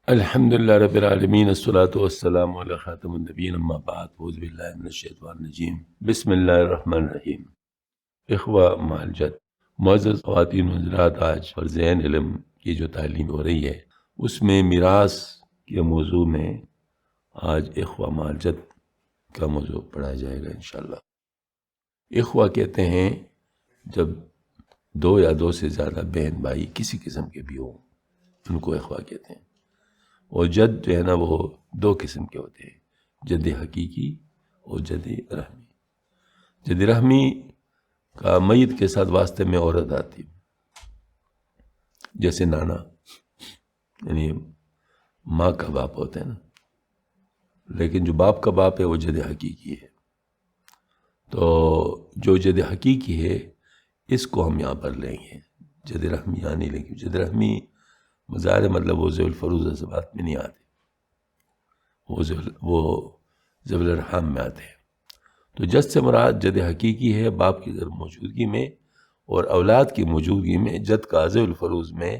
الحمد لله رب العالمين الصلاة والسلام على خاتم النبيين اما بعد اعوذ باللہ من الشیطان الرجیم بسم اللہ الرحمن الرحیم اخوہ مع الجد معزز خواتین و حضرات، آج فرض عین علم کی جو تعلیم ہو رہی ہے اس میں میراث کے موضوع میں آج اخوہ مع الجد کا موضوع پڑھایا جائے گا انشاءاللہ۔ اخوہ کہتے ہیں جب دو یا دو سے زیادہ بہن بھائی کسی قسم کے بھی ہوں ان کو اخوہ کہتے ہیں، اور جد جو ہے نا وہ دو قسم کے ہوتے ہیں، جد حقیقی اور جد رحمی۔ جد رحمی کا میت کے ساتھ واسطے میں عورت آتی، جیسے نانا، یعنی ماں کا باپ ہوتا ہے نا، لیکن جو باپ کا باپ ہے وہ جد حقیقی ہے۔ تو جو جد حقیقی ہے اس کو ہم یہاں پر لیں گے، جد رحمی یہاں نہیں لیں گے۔ جد رحمی مظاہر مطلب وہ ذوی الفروض اسبات میں نہیں آتے، وہ ذوی الارحام میں آتے ہیں۔ تو جد سے مراد جد حقیقی ہے باپ کی غیر موجودگی میں، اور اولاد کی موجودگی میں جد کا ذوی الفروض میں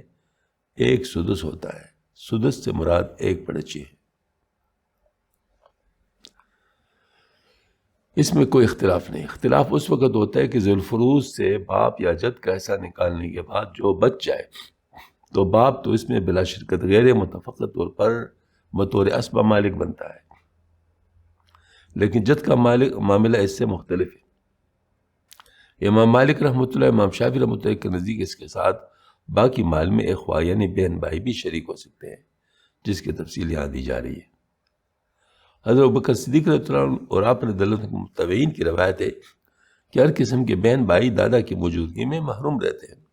ایک سدس ہوتا ہے۔ سدس سے مراد 1/6 ہے۔ اس میں کوئی اختلاف نہیں۔ اختلاف اس وقت ہوتا ہے کہ ذوی الفروض سے باپ یا جد کا حصہ نکالنے کے بعد جو بچ جائے تو باپ تو اس میں بلا شرکت غیر متفقہ طور پر بطور اسبہ مالک بنتا ہے، لیکن جد کا معاملہ اس سے مختلف ہے۔ امام مالک رحمۃ اللہ، امام شافعی رحمۃ اللہ کے نزدیک اس کے ساتھ باقی مال میں اخوہ یعنی بہن بھائی بھی شریک ہو سکتے ہیں، جس کی تفصیل یہاں دی جا رہی ہے۔ حضرت ابوبکر صدیق رضی اللہ عنہ اور آپ رضی اللہ عنہ متابعین کی روایت ہے کہ ہر قسم کے بہن بھائی دادا کی موجودگی میں محروم رہتے ہیں،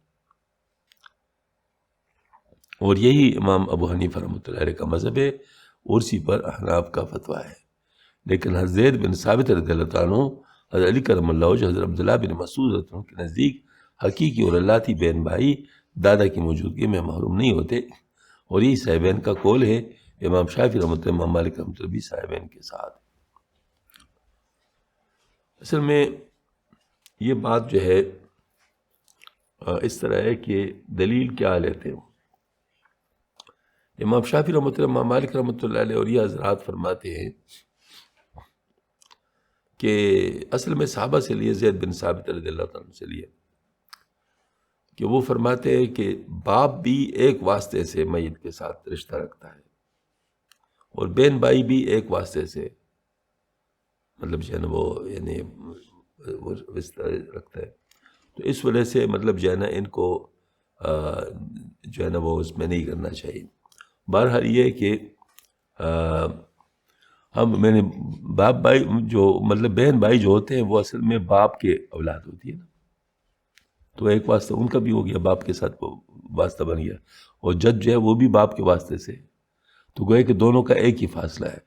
اور یہی امام ابو حنیفہ رحمۃ اللہ علیہ کا مذہب ہے، اور اسی پر احناف کا فتویٰ ہے۔ لیکن حضرت زید بن ثابت رضی اللہ عنہ، حضرت علی کرم اللہ وجہ، حضرت عبداللہ بن مسعود رضی اللہ عنہ کے نزدیک حقیقی اور اللاتی بہن بھائی دادا کی موجودگی میں محروم نہیں ہوتے، اور یہی صاحبین کا قول ہے۔ امام شافعی رحمۃ اللہ، امام مالک رحمۃ اللہ بھی صاحبین کے ساتھ۔ اصل میں یہ بات جو ہے اس طرح ہے کہ دلیل کیا لیتے ہیں۔ امام شافعی رحمۃ اللہ، امام مالک رحمۃ اللہ علیہ اور یہ حضرات فرماتے ہیں کہ اصل میں صحابہ سے لیے، زید بن ثابت رضی اللہ عنہ سے لیے، کہ وہ فرماتے ہیں کہ باپ بھی ایک واسطے سے میت کے ساتھ رشتہ رکھتا ہے، اور بہن بھائی بھی ایک واسطے سے مطلب جو ہے نا وہ یعنی وہ رشتہ رکھتا ہے۔ تو اس وجہ سے مطلب جو ہے نا ان کو جو ہے نا وہ اس میں نہیں کرنا چاہیے۔ بہرحال یہ کہ میں نے باپ بھائی جو مطلب بہن بھائی جو ہوتے ہیں وہ اصل میں باپ کے اولاد ہوتی ہے نا، تو ایک واسطہ ان کا بھی ہو گیا، باپ کے ساتھ وہ واسطہ بن گیا، اور جد جو ہے وہ بھی باپ کے واسطے سے، تو گویا کہ دونوں کا ایک ہی فاصلہ ہے۔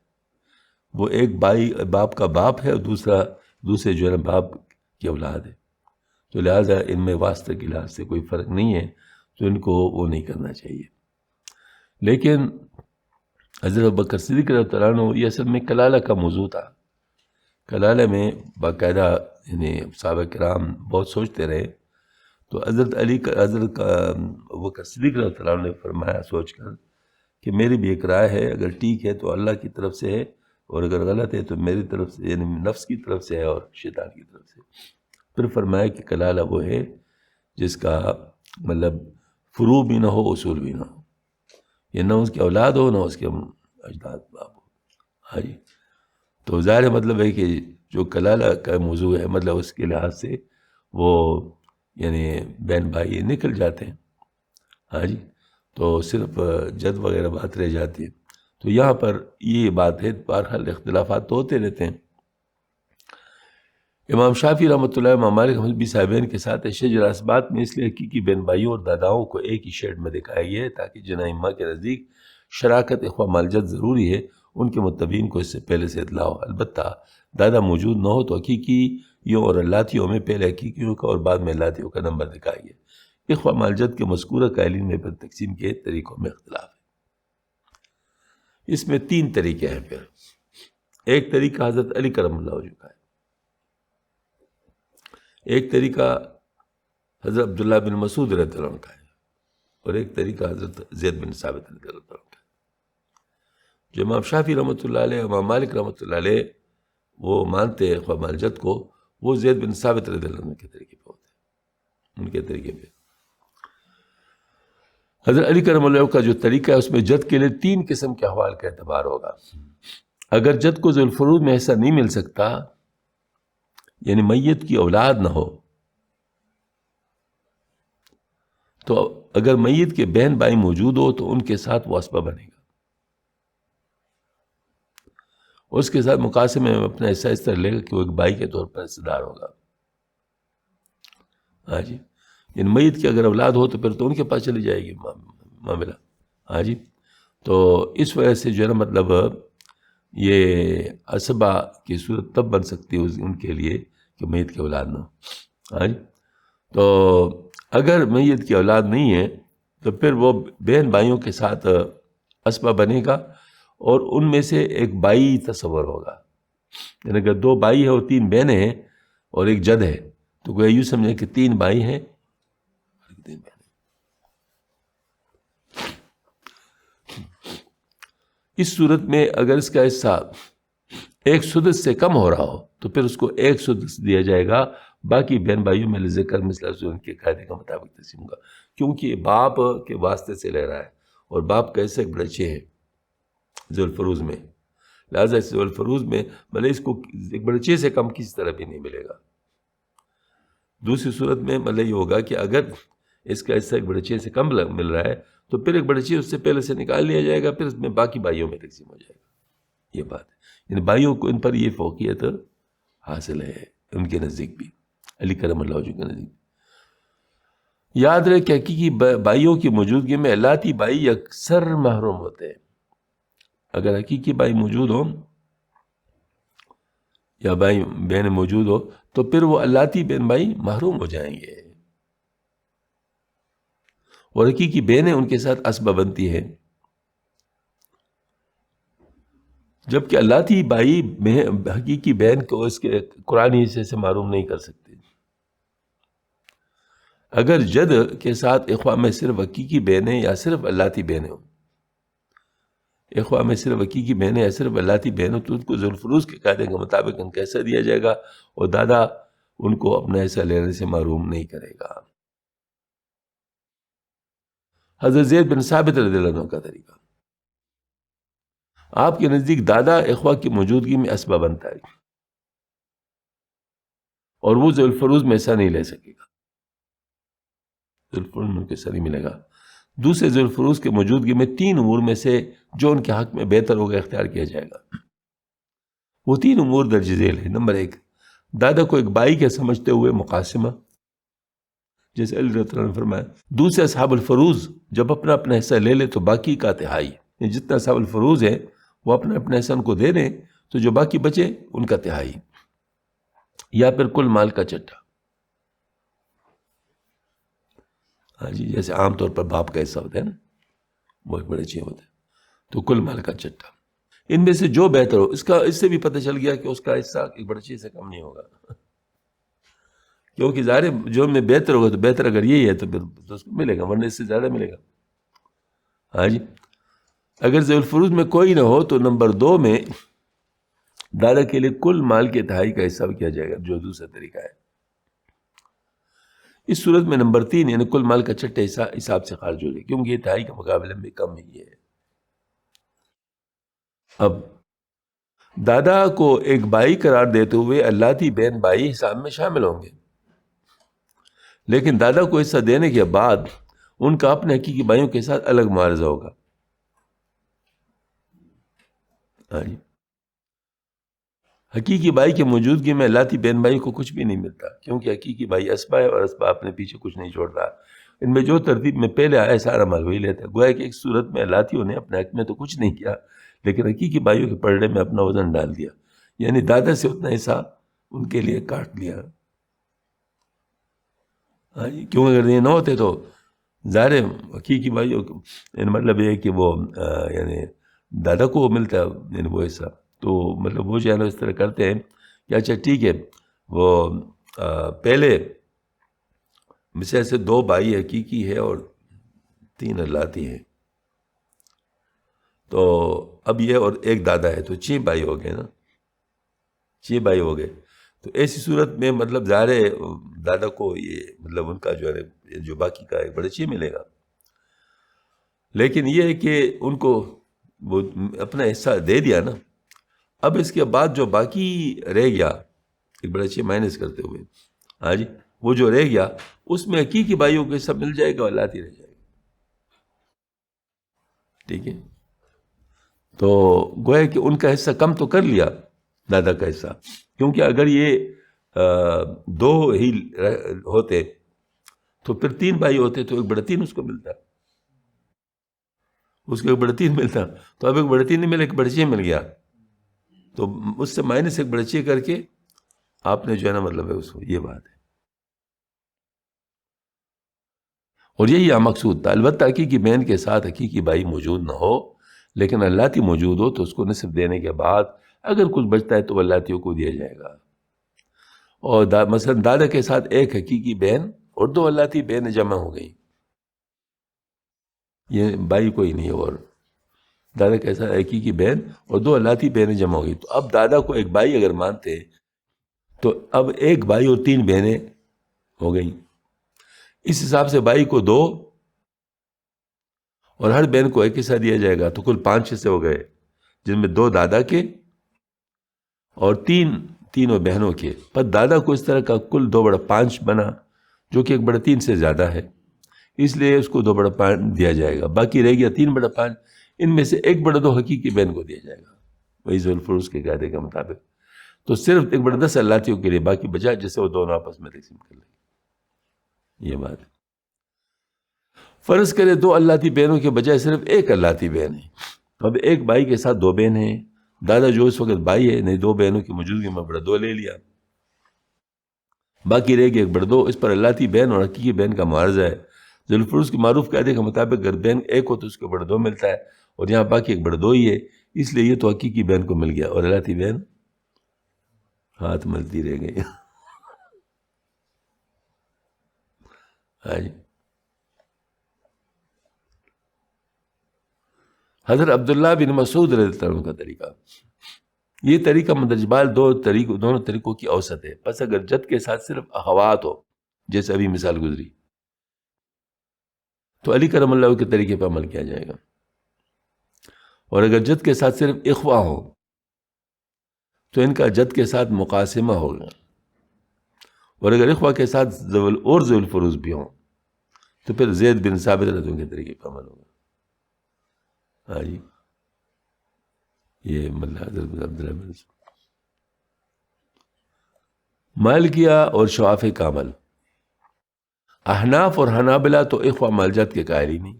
وہ ایک بھائی باپ کا باپ ہے، اور دوسرے جو ہے نا باپ کی اولاد ہے، تو لہٰذا ان میں واسطے کے لحاظ سے کوئی فرق نہیں ہے، تو ان کو وہ نہیں کرنا چاہیے۔ لیکن حضرت ابوبکر صدیق رضی اللہ عنہ، یہ اصل میں کلالہ کا موضوع تھا۔ کلالہ میں باقاعدہ یعنی صحابہ کرام بہت سوچتے رہے، تو حضرت ابوبکر صدیق رضی اللہ عنہ نے فرمایا سوچ کر کہ میری بھی ایک رائے ہے، اگر ٹھیک ہے تو اللہ کی طرف سے ہے، اور اگر غلط ہے تو میری طرف سے یعنی نفس کی طرف سے ہے اور شیطان کی طرف سے۔ پھر فرمایا کہ کلالہ وہ ہے جس کا مطلب فروع بھی نہ ہو، اصول بھی نہ ہو، یہ نہ اس کی اولاد ہو نہ اس کے اجداد باپ ہو۔ ہاں جی، تو ظاہر مطلب ہے کہ جو کلالہ کا موضوع ہے مطلب اس کے لحاظ سے وہ یعنی بہن بھائی نکل جاتے ہیں، ہاں جی، تو صرف جد وغیرہ بات رہ جاتی ہے۔ تو یہاں پر یہ بات ہے، بہرحال اختلافات تو ہوتے رہتے ہیں۔ امام شافعی رحمۃ اللہ، امام مالک رحمۃ اللہ بھی صاحبین کے ساتھ شجر اسبات میں اس لیے حقیقی بہن بھائیوں اور داداؤں کو ایک ہی شیڈ میں دکھایا گیا ہے تاکہ جن ائمہ کے نزدیک شراکت اخوہ مال جد ضروری ہے ان کے متبعین کو اس سے پہلے سے اطلاع ہو۔ البتہ دادا موجود نہ ہو تو حقیقیوں اور اللاتیوں میں پہلے حقیقیوں کا اور بعد میں اللاتیوں کا نمبر دکھایا گیا۔ اخوہ مال جد کے مذکورہ قائلین میں پر تقسیم کے طریقوں میں اختلاف ہے۔ اس میں 3 طریقے ہیں۔ پھر ایک طریقہ حضرت علی کرم اللہ وجہ کا ہے، ایک طریقہ حضرت عبداللہ بن مسعود رضی اللہ عنہ کا ہے، اور ایک طریقہ حضرت زید بن ثابت رضی اللہ عنہ کا ہے۔ جو امام شافعی رحمۃ اللہ علیہ، امام مالک رحمۃ اللہ علیہ وہ مانتے ہیں خواہ مال جد کو، وہ زید بن ثابت رضی اللہ عنہ کے طریقے پہ ہوتے ہیں، ان کے طریقے پہ۔ حضرت علی کرم اللہ کا جو طریقہ ہے اس میں جد کے لیے 3 قسم کے احوال کا اعتبار ہوگا۔ اگر جد کو ذو الفروض میں حصہ نہیں مل سکتا، یعنی میت کی اولاد نہ ہو، تو اگر میت کے بہن بھائی موجود ہو تو ان کے ساتھ وہ اسبہ بنے گا، اس کے ساتھ مقاسمے میں اپنا حصہ اس طرح لے گا کہ وہ ایک بھائی کے طور پر حصہ دار ہوگا۔ ہاں جی، یعنی میت کی اگر اولاد ہو تو پھر تو ان کے پاس چلی جائے گی معاملہ۔ ہاں جی، تو اس وجہ سے جو ہے نا مطلب یہ اسبہ کی صورت تب بن سکتی ہے ان کے لیے کہ میت کی اولاد نہ ہو۔ ہاں جی، تو اگر میت کی اولاد نہیں ہے تو پھر وہ بہن بھائیوں کے ساتھ اسبہ بنے گا، اور ان میں سے ایک بائی تصور ہوگا، یعنی اگر 2 بھائی ہیں اور 3 بہنیں ہیں اور ایک جد ہے تو کوئی یوں سمجھے کہ 3 بھائی ہیں اور 3 بہنیں۔ اس صورت میں اگر اس کا حصہ 1 سدس سے کم ہو رہا ہو تو پھر اس کو 1 سدس دیا جائے گا، باقی بہن بھائیوں میں ذکر مثل ان کے قاعدے کا مطابق تقسیم ہوگا، کیونکہ باپ کے واسطے سے لے رہا ہے اور باپ کیسے ایک بڑچے ہیں ذو الفروض میں، لہٰذا ذو الفروض میں بھلے اس کو ایک بڑچے سے کم کسی طرح بھی نہیں ملے گا۔ دوسری صورت میں مطلب یہ ہوگا کہ اگر اس کا حصہ ایک بڑچے سے کم مل رہا ہے تو پھر ایک بڑچے اس سے پہلے سے نکال لیا جائے گا، پھر اس میں باقی بھائیوں میں تقسیم ہو جائے گا۔ یہ بات ہے، یعنی بھائیوں کو ان پر یہ فوقیت حاصل ہے ان کے نزدیک بھی، علی کرم اللہ وجہ کے نزدیک۔ یاد رہے کہ حقیقی بھائیوں کی موجودگی میں لاتی بھائی اکثر محروم ہوتے ہیں۔ اگر حقیقی بھائی موجود ہو یا بھائی بہن موجود ہو تو پھر وہ اللاتی بہن بھائی محروم ہو جائیں گے، اور حقیقی بہنیں ان کے ساتھ اسبہ بنتی ہے، جبکہ اللاتی بھائی حقیقی بہن کو اس کے قرآنی حصے سے محروم نہیں کر سکتے۔ اگر جد کے ساتھ اخوہ میں صرف حقیقی بہنیں یا صرف اللاتی بہنیں ہوں، اخوہ میں صرف حقیقی بہنیں یا صرف اللاتی بہنوں، تو ان کو ذو الفروض کے قاعدے کے مطابق ان کا حصہ دیا جائے گا، اور دادا ان کو اپنا حصہ لینے سے محروم نہیں کرے گا۔ حضرت زید بن ثابت رضی اللہ عنہ کا طریقہ، آپ کے نزدیک دادا اخوہ کی موجودگی میں اسبہ بنتا ہے اور وہ ذو الفروض میں حصہ نہیں لے سکے گا، ذو الفروض میں حصہ نہیں ملے گا۔ دوسرے ذو الفروض کی موجودگی میں 3 امور میں سے جو ان کے حق میں بہتر ہوگا اختیار کیا جائے گا۔ وہ 3 امور درج ذیل ہیں۔ نمبر 1، دادا کو ایک بھائی کے سمجھتے ہوئے مقاسمہ، جیسے علی رضی اللہ عنہ نے فرمایا۔ دوسرے اصحاب الفروض جب اپنا اپنا حصہ لے لے تو باقی کا تہائی، یعنی جتنا اصحاب الفروض ہے وہ اپنا اپنا حصہ ان کو دے دیں تو جو باقی بچے ان کا تہائی، یا پھر کل مال کا چٹا۔ ہاں جی، جیسے عام طور پر باپ کا حصہ ہوتا ہے نا، وہ ایک بڑے چیز ہوتے ہیں، تو کل مال کا چٹا۔ ان میں سے جو بہتر ہو، اس سے بھی پتہ چل گیا کہ اس کا حصہ ایک بڑے چیز سے کم نہیں ہوگا، کیونکہ ظاہر جو میں بہتر ہوگا تو بہتر اگر یہی ہے تو پھر تو اس کو ملے گا، ورنہ اس سے زیادہ ملے گا۔ ہاں جی، اگر ذو الفروض میں کوئی نہ ہو تو نمبر 2 میں دادا کے لیے کل مال کے تہائی کا حصہ کیا جائے گا، جو دوسرا طریقہ ہے۔ اس صورت میں نمبر 3 یعنی کل مال کا چھٹا حصہ حساب سے خارج ہو جائے، کیونکہ یہ تہائی کے مقابلے میں کم ہی ہے۔ اب دادا کو ایک بھائی قرار دیتے ہوئے اللاتی بہن بھائی حساب میں شامل ہوں گے، لیکن دادا کو حصہ دینے کے بعد ان کا اپنے حقیقی بھائیوں کے ساتھ الگ معاوضہ ہوگا۔ ہاں جی، حقیقی بھائی کی موجودگی میں اللاتی بہن بھائی کو کچھ بھی نہیں ملتا، کیونکہ حقیقی بھائی اسبہ ہے اور اسبہ اپنے پیچھے کچھ نہیں چھوڑ رہا۔ ان میں جو ترتیب میں پہلے آیا سارا مال وہی لیتا ہے، گویا کہ ایک صورت میں اللاتیوں نے اپنے حق میں تو کچھ نہیں کیا، لیکن حقیقی بھائیوں کے پلڑے میں اپنا وزن ڈال دیا، یعنی دادا سے اتنا حصہ ان کے لیے کاٹ لیا۔ ہاں جی، کیوں اگر یہ نہ ہوتے تو ظاہر ہے حقیقی بھائیوں مطلب یہ ہے کہ وہ یعنی دادا کو ملتا ہے یعنی وہ حصہ، تو مطلب وہ جو ہے نا اس طرح کرتے ہیں کہ اچھا ٹھیک ہے، وہ پہلے مثال سے 2 بھائی حقیقی ہے اور 3 اللاتی ہیں، تو اب یہ اور ایک دادا ہے تو 6 بھائی ہو گئے نا، 6 بھائی ہو گئے. تو ایسی صورت میں مطلب ظاہر ہے دادا کو یہ مطلب ان کا جو ہے جو باقی کا ایک بڑے 6 ملے گا. لیکن یہ ہے کہ ان کو وہ اپنا حصہ دے دیا نا. اب اس کے بعد جو باقی رہ گیا ایک بڑے 6 مائنس کرتے ہوئے، ہاں جی، وہ جو رہ گیا اس میں حقیقی بھائیوں کو حصہ مل جائے گا اور لاتی رہ جائے گا. ٹھیک ہے. تو گویا کہ ان کا حصہ کم تو کر لیا دادا کا حصہ، کیونکہ اگر یہ 2 ہی ہوتے تو پھر 3 بھائی ہوتے تو 1/3 اس کو ملتا، اس کو 1/3 ملتا. تو اب 1/3 نہیں ملا، 1/6 مل گیا. تو اس سے مائنس 1/6 کر کے آپ نے جو ہے نا مطلب ہے اس کو، یہ بات ہے. اور یہی مقصود تھا. البتہ حقیقی بہن کے ساتھ حقیقی بھائی موجود نہ ہو لیکن اللہ موجود ہو تو اس کو نصف دینے کے بعد اگر کچھ بچتا ہے تو اللہ کو دیا جائے گا. اور مثلا دادا کے ساتھ ایک حقیقی بہن اور 2 اللہ بہنیں جمع ہو گئی، یہ بھائی کوئی نہیں. اور دادا کے ساتھ حقیقی بہن اور 2 اللہ بہنیں جمع ہو گئی. تو اب دادا کو ایک بھائی اگر مانتے تو اب ایک بھائی اور 3 بہنیں ہو گئی. اس حساب سے بھائی کو 2 اور ہر بہن کو 1 حصہ دیا جائے گا. تو کل 5 حصے ہو گئے، جن میں 2 دادا کے اور 3 تینوں بہنوں کے. پر دادا کو اس طرح کا کل 2/5 بنا، جو کہ 1/3 سے زیادہ ہے، اس لیے اس کو 2/5 دیا جائے گا. باقی رہ گیا 3/5. ان میں سے 1/2 حقیقی بہن کو دیا جائے گا وہی ذو الفروز کے قاعدے کے مطابق. تو صرف 1/10 اللاتیوں کے لیے، باقی بجا جسے وہ دونوں آپس میں تقسیم کر لیں گے. یہ بات ہے. فرض کرے 2 اللہ بہنوں کے بجائے صرف 1 اللہ بہن ہے. اب ایک بھائی کے ساتھ 2 بہن ہیں. دادا جو اس وقت بھائی ہے، نہیں 2 بہنوں کی موجودگی میں 1/2 لے لیا، باقی رہ گیا 1/2. اس پر اللہ بہن اور حقیقی بہن کا معارضہ ہے. ذو الفروز کے معروف قاعدے کے مطابق اگر بہن 1 ہو تو اس کو 1/2 ملتا ہے، اور یہاں باقی 1/2 ہی ہے، اس لیے یہ تو حقیقی بہن کو مل گیا اور اللہ بہن ہاتھ ملتی رہ گئی. ہاں جی. حضرت عبداللہ بن مسعود رضی اللہ عنہ کا طریقہ، یہ طریقہ مندرجبال دونوں طریقوں کی اوسط ہے. بس اگر جد کے ساتھ صرف اخوات ہو، جیسے ابھی مثال گزری، تو علی کرم اللہ کے طریقے پر عمل کیا جائے گا. اور اگر جد کے ساتھ صرف اخوہ ہو تو ان کا جد کے ساتھ مقاسمہ ہوگا. اور اگر اخوہ کے ساتھ ذو الفروز بھی ہوں تو پھر زید بن ثابت رضی اللہ عنہ کے طریقے پر عمل ہوگا. ہاں جی. یہ حضرت بن عبداللہ بن مالکیہ اور شوافی کا عمل. احناف اور حنابلہ تو اخوہ مالجد کے قائل ہی نہیں.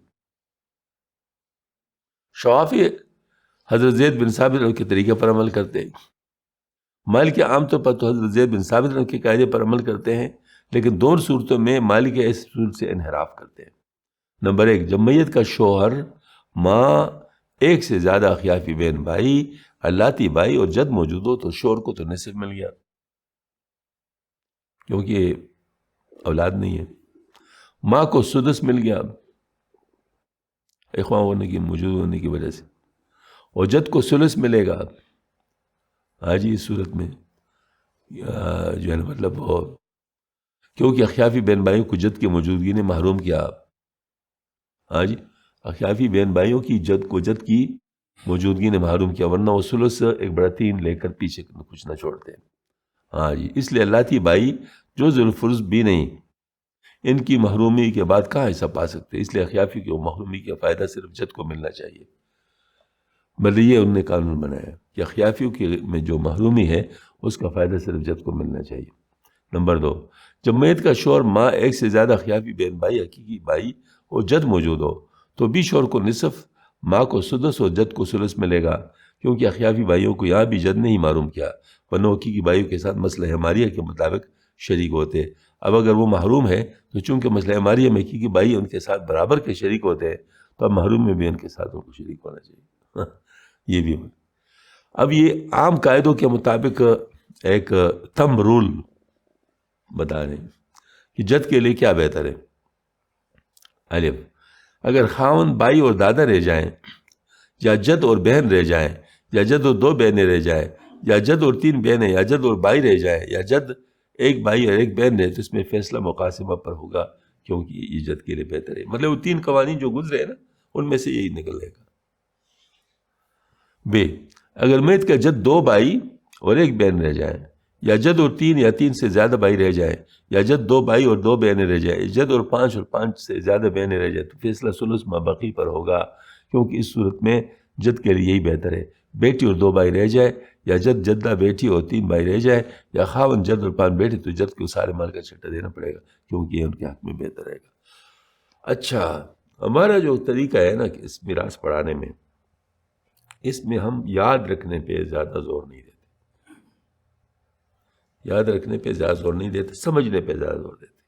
شوافی حضرت زید بن ثابت کے طریقے پر عمل کرتے ہیں. مالکیہ عام طور پر تو حضرت زید بن ثابت کے قاعدے پر عمل کرتے ہیں، لیکن 2 صورتوں میں مالکیہ اس صورت سے انحراف کرتے ہیں. نمبر 1، جب میت کا شوہر، ماں، 1 سے زیادہ اخیافی بہن بھائی، اللاتی بھائی اور جد موجود ہو تو شوہر کو تو نصف مل گیا کیونکہ اولاد نہیں ہے. ماں کو سدس مل گیا اخواہ ہونے کی موجود ہونے کی وجہ سے، اور جد کو ثلث ملے گا. ہاں جی. اس صورت میں جو ہے نا مطلب کیونکہ اخیافی بہن بھائیوں کو جد کی موجودگی نے محروم کیا. ہاں جی. اخیافی بہن بھائیوں کی جد کی موجودگی نے محروم کیا، ورنہ وہ ثلث 1/3 لے کر پیچھے کچھ نہ چھوڑتے. ہاں جی. اس لیے اللاتی بھائی جو ذو الفروز بھی نہیں، ان کی محرومی کے بعد کہاں حصہ پا سکتے. اس لیے اخیافی کی محرومی کا فائدہ صرف جد کو ملنا چاہیے. بلکہ یہ انہوں نے قانون بنایا کہ اخیافیوں کی میں جو محرومی ہے اس کا فائدہ صرف جد کو ملنا چاہیے. نمبر 2، جب میت کا شوہر، ماں، 1 سے زیادہ اخیافی بہن بھائی، حقیقی بھائی اور جد موجود ہو تو بھی شوہر کو نصف، ماں کو سدس اور جد کو ثلث ملے گا، کیونکہ اخیافی بھائیوں کو یہاں بھی جد نے ہی محروم کیا، ورنہ حقیقی بھائیوں کے ساتھ مسئلہ ماریہ کے مطابق شریک ہوتے. اب اگر وہ محروم ہے تو چونکہ مسئلہ ماریہ میں حقیقی بھائی ان کے ساتھ برابر کے شریک ہوتے ہیں، تو اب محروم میں بھی ان کے ساتھ ان کو شریک ہونا چاہیے. یہ بھی ہو. اب یہ عام قاعدوں کے مطابق ایک تھم رول بتا رہے ہیں کہ جد کے لیے کیا بہتر ہے. الف، اگر خاوند، بھائی اور دادا رہ جائیں یا جد اور بہن رہ جائیں، یا جد اور 2 بہنیں رہ جائیں، یا جد اور 3 بہنیں، یا جد اور بھائی رہ جائیں، یا جد 1 بھائی اور 1 بہن رہے، تو اس میں فیصلہ مقاسمہ پر ہوگا، کیونکہ یہ جد کے لیے بہتر ہے. مطلب وہ 3 قوانین جو گزرے ہیں نا، ان میں سے یہی نکلے گا. بے اگر میت کا جد 2 بھائی اور 1 بہن رہ جائیں، یا جد اور 3 یا 3 سے زیادہ بھائی رہ جائیں، یا جد 2 بھائی اور 2 بہنیں رہ جائیں، جد اور 5 سے زیادہ بہنیں رہ جائیں، تو فیصلہ ثلث ما بقی پر ہوگا، کیونکہ اس صورت میں جد کے لیے یہی بہتر ہے. بیٹی اور 2 بھائی رہ جائے، یا جد جدہ بیٹی اور 3 بھائی رہ جائے، یا خاوند جد اور 5 بیٹے، تو جد کو سارے مال کا چھٹا دینا پڑے گا، کیونکہ یہ ان کے حق میں بہتر رہے گا. اچھا، ہمارا جو طریقہ ہے نا کہ اس میراث پڑھانے میں، اس میں ہم یاد رکھنے پہ زیادہ زور نہیں دیتے. یاد رکھنے پہ زیادہ زور نہیں دیتے، سمجھنے پہ زیادہ زور دیتے.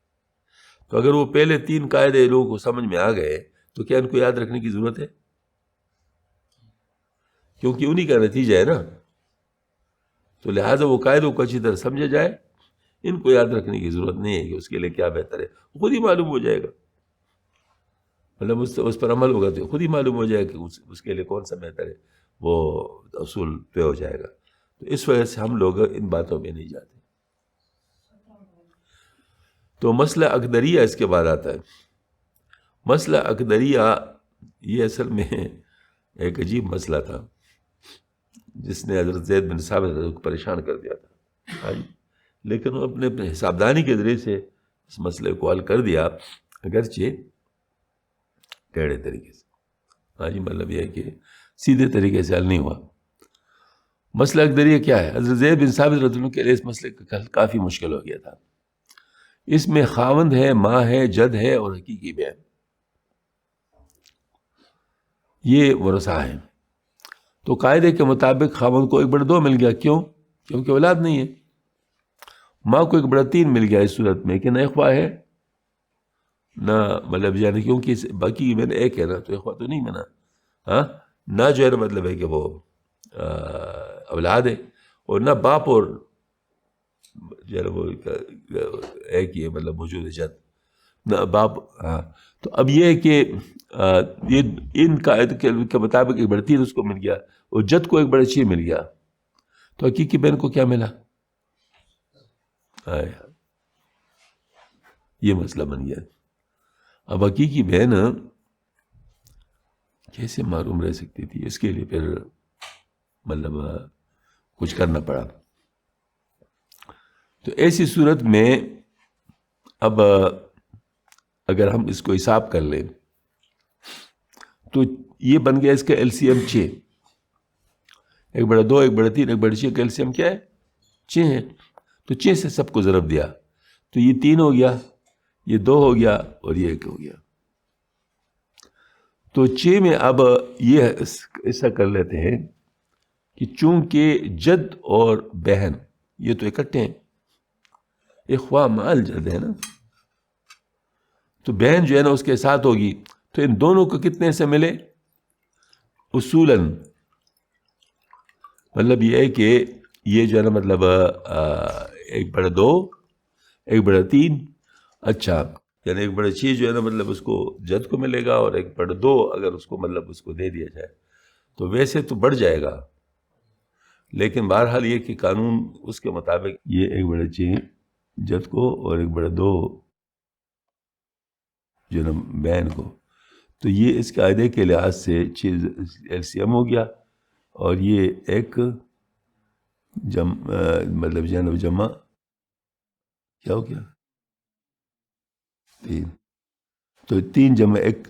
تو اگر وہ پہلے 3 قاعدے لوگوں کو سمجھ میں آ گئے تو کیا ان کو یاد رکھنے کی ضرورت ہے؟ کیونکہ انہی کا نتیجہ ہے نا. تو لہٰذا وہ قاعدوں کو اچھی طرح سمجھا جائے، ان کو یاد رکھنے کی ضرورت نہیں ہے کہ اس کے لیے کیا بہتر ہے، خود ہی معلوم ہو جائے گا. مطلب اس پر عمل ہوگا تو خود ہی معلوم ہو جائے گا کہ اس کے لیے کون سا بہتر ہے، وہ اصول پہ ہو جائے گا. تو اس وجہ سے ہم لوگ ان باتوں میں نہیں جاتے. تو مسئلہ اقدریہ اس کے بعد آتا ہے. مسئلہ اقدریہ یہ اصل میں ایک عجیب مسئلہ تھا جس نے حضرت زید بن ثابت کو پریشان کر دیا تھا. لیکن وہ اپنے حسابدانی کے ذریعے سے اس مسئلے کو حل کر دیا، اگرچہ ٹیڑھے طریقے سے. مطلب یہ ہے کہ سیدھے طریقے سے حل نہیں ہوا. مسئلہ اقدریہ کیا ہے؟ حضرت زید بن ثابت رضی اللہ عنہ کے لیے اس مسئلے کا حل کافی مشکل ہو گیا تھا. اس میں خاوند ہے، ماں ہے، جد ہے اور حقیقی بہن، یہ ورثہ ہیں. تو قاعدے کے مطابق خاوند کو 1/2 مل گیا. کیوں؟ کیونکہ اولاد نہیں ہے. ماں کو 1/3 مل گیا اس صورت میں کہ نہ اخوا ہے نہ مطلب یعنی کیونکہ باقی کی بہن ایک ہے نا، تو اخوا تو نہیں بنا. ہاں، نہ جو ہے نا مطلب ہے کہ وہ اولاد ہے، اور نہ باپ اور جو ہے نا وہ ایک ہی ہے، مطلب موجود ہے جد نہ باپ. ہاں، تو اب یہ ہے کہ یہ ان قاعدے کے مطابق 1/3 اس کو مل گیا، اور جد کو 1/6 مل گیا. تو حقیقی بہن کو کیا ملا؟ یہ مسئلہ بن گیا. اب حقیقی بہن کیسے معلوم رہ سکتی تھی؟ اس کے لیے پھر مطلب کچھ کرنا پڑا. تو ایسی صورت میں اب اگر ہم اس کو حساب کر لیں تو یہ بن گیا اس کا LCM 6. 1/2 1/3 1/6 کا LCM کیا ہے؟ 6 ہے. تو 6 سے سب کو ضرب دیا تو یہ 3 ہو گیا، یہ 2 ہو گیا اور یہ 1 ہو گیا. تو 6 میں اب یہ ایسا کر لیتے ہیں کہ چونکہ جد اور بہن یہ تو اکٹھے ہیں، اخوا مال جد ہے نا، تو بہن جو ہے نا اس کے ساتھ ہوگی. تو ان دونوں کو کتنے سے ملے؟ اصولاً مطلب یہ ہے کہ یہ جو ہے نا مطلب 1/2 1/3. اچھا، یعنی 1/6 جو ہے نا مطلب اس کو جد کو ملے گا، اور 1/2 اگر اس کو مطلب اس کو دے دیا جائے تو ویسے تو بڑھ جائے گا، لیکن بہرحال یہ کہ قانون اس کے مطابق یہ 1/6 جد کو اور 1/2 جو نا بہن کو. تو یہ اس قاعدے کے لحاظ سے 6 LCM ہو گیا، اور یہ ایک مطلب جنب جمع کیا ہو گیا 3. تو 3 جمع 1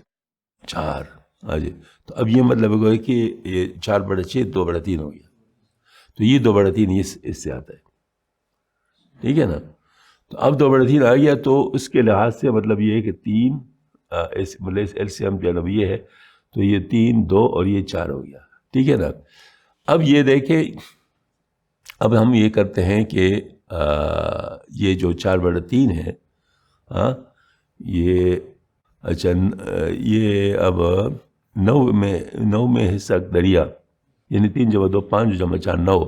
4. تو اب یہ مطلب ہے کہ یہ 4/6 2/3 ہو گیا. تو یہ 2/3 اس سے آتا ہے، ٹھیک ہے نا. تو اب 2/3 آ گیا، تو اس کے لحاظ سے مطلب یہ ہے کہ 3 مطلب LCM جو ہے یہ ہے، تو یہ 3 2 اور یہ 4 ہو گیا، ٹھیک ہے نا. اب یہ دیکھیں، اب ہم یہ کرتے ہیں کہ یہ جو 4/3 ہے، ہاں یہ اچھا یہ اب 9 میں حصہ اقدریہ، یعنی 3 جمع 2 5 جمع 4 9.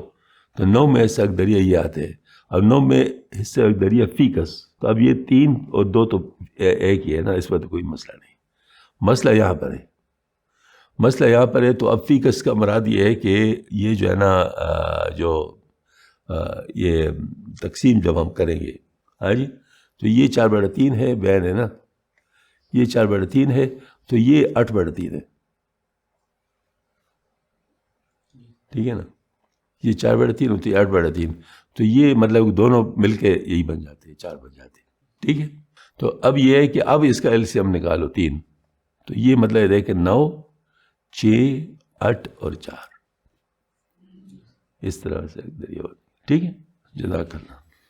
تو 9 میں حصہ اقدریہ یہ آتے ہیں. اب 9 میں حصہ اقدریہ فیکس، تو اب یہ 3 اور 2 تو ایک ہی ہے نا، اس پر تو کوئی مسئلہ نہیں. مسئلہ یہاں پر ہے، مسئلہ یہاں پر ہے. تو اب فی کس کا مراد یہ ہے کہ یہ جو ہے نا جو یہ تقسیم جب ہم کریں گے ہاں جی تو یہ 4/3 ہے بین ہے نا, یہ 4/3 ہے تو یہ 8/3 ہے. ٹھیک ہے نا, یہ 4/3 ہوتی ہے 8/3 تو یہ مطلب دونوں مل کے یہی بن جاتے ہیں 4 بن جاتے ہیں. ٹھیک ہے, تو اب یہ ہے کہ اب اس کا LCM نکالو 3 تو یہ مطلب ہے کہ 9 6 8 اور 4 اس طرح سے. ٹھیک ہے, جزاک اللہ.